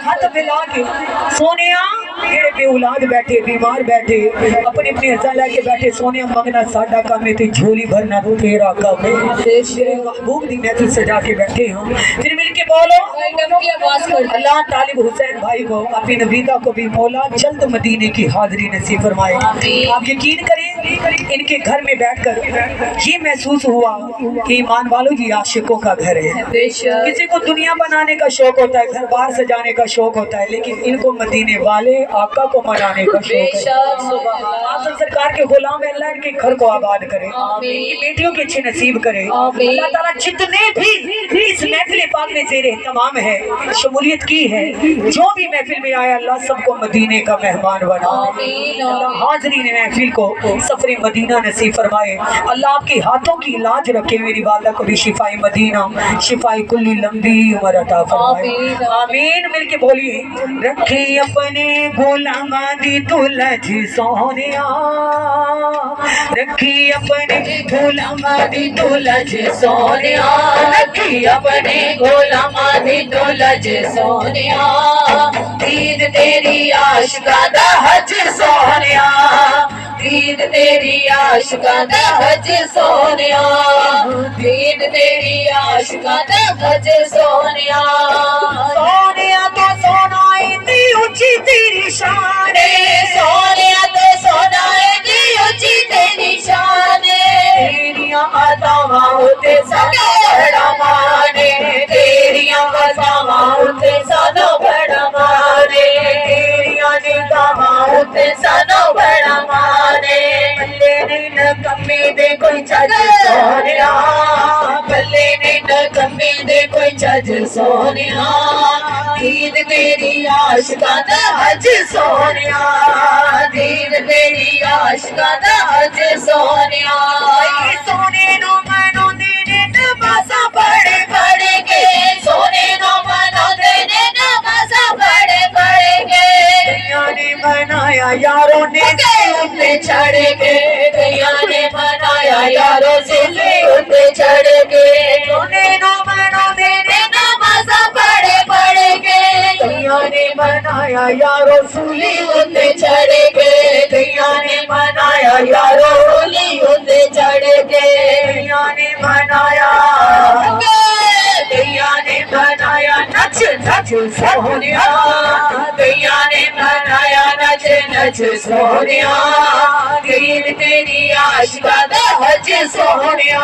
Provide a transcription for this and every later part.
हाथ मिला के सोनिया बे औलाद बैठे बीमार बैठे अपने अपने हजा लेके बैठे सोनिया मंगना साडा काम है झोली भरना तेरा काम है महबूब दी महफिल सजा के बैठे हम फिर मिलके बोलो अल्लाह तालिब हुसैन भाई को अपनी नबीदा को भी मौला जल्द मदीने की हाजिरी नसीब फरमाए। आप यकीन करें इनके घर में बैठकर ये महसूस हुआ कि ईमान वालों की आशिकों का घर है। किसी को दुनिया बनाने का शौक होता है, घर बार सजाने का शौक होता है, लेकिन इनको मदीने वाले आका को मनाने का शौक है। सरकार के गुलाम अल्लाह इनके घर को आबाद करे, इनकी बेटियों की अच्छे नसीब करे। अल्लाह ताला जितने भी इस महफिल पाक में जेर तमाम है शमूलियत की है, जो भी महफिल में आया अल्लाह सबको मदीने का मेहमान बना। अल्लाह हाजरीन महफिल को सफर मदीना नसीब फरमाए। अल्लाह आपके हाथों की इलाज रखे, मेरी वालदा को भी शिफाई मदीना शिफाई कुल्ली लंबी उम्र अता फरमाए। आमीन। मिलके बोलिए रखे अपने गुलामा दी तुलज सोनिया, रखी अपने गुलामा दी तुलज सोनिया, रखी अपने गुलामा दी तुलज सोनिया, ईद तेरी आशिका दा हज सोनिया, ईद तेरी आशिका दा हज सोनिया, ईद तेरी आशिका दा हज सोनिया। सोनिया तो सोना इतनी ऊंची तेरी शान, सोनिया तो सोना इतनी ऊंची तेरी शान, तेरियां अतावां उते साडा बड़ा मान, तेरियां अतावां उते साडा बड़ा मान, तेरियां निगाहां उते साडा बड़ा मान। बल्ले नहीं न कमी दे कोई जज सोनिया, बल्ले नहीं न कमी दे कोई जज सोनिया, ईद तेरी आशिका दा हज सोनिया, ईद तेरी आशिका दा हज सोनिया। सोने नो मनो देने नमाज़ा पढ़े पढ़े के, सोने नो मनो देने नमाज़ा पढ़े पढ़े के, दुनिया ने बनाया यारों ने उते चढ़ के, दुनिया ने बनाया यारों से उते चढ़ के, सोने नो मनो देने नमाज़ा पढ़े पढ़े के, दुनिया ने बनाया यारों सूली उते चढ़ के, दुनिया ने बनाया यारों सूली उते चढ़ के, दुनिया ने बनाया, दुनिया ने बनाया नच नच सोनिया, दुनिया ने बनाया नच नच सोनिया, दीन तेरी आशिका दा हज सोनिया,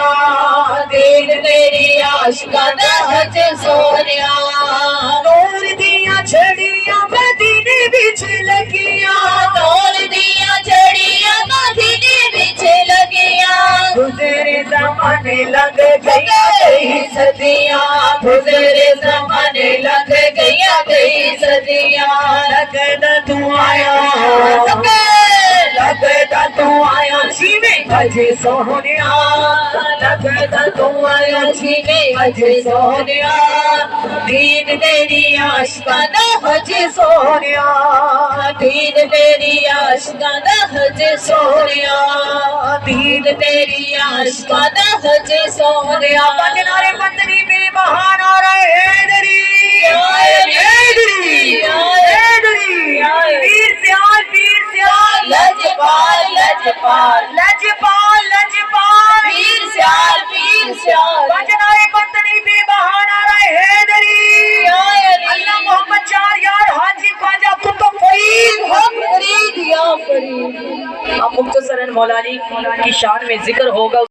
दीन तेरी आशिका दा हज सोनिया। नूर दियां छड़ियां मदीने विच लगियां, नूर दियां छड़ियां मदीने विच लगियां, गुज़रे ज़माने लग गया कई सदियां, गुज़रे ज़माने लग गया कई सदियां, लगदा तू आया, लगदा तू आया जीवे हज सोनिया, लगदा तू आया जीवे हज सोनिया, दीन तेरी आशिका दा हज सोनिया, दीन तेरी आशिका दा हज सोनिया, दीन तेरी आशिका दा हज सोनिया। नारे बंदनी बेबहान आ रहे हैदरी हैदरी हैदरी, वीर सियाल वीर सियाल, लजपाल लजपाल लजपाल लजपाल, वीर सियाल वीर सियाल, नारे बंदनी बेबहान आ रहे हैदरी, अल्लाह मोहम्मद चार यार हाजी ख्वाजा कुतुब फरीद हम फरीद या फरीद। अब मुख्तसरन मौलानी की शान में जिक्र होगा।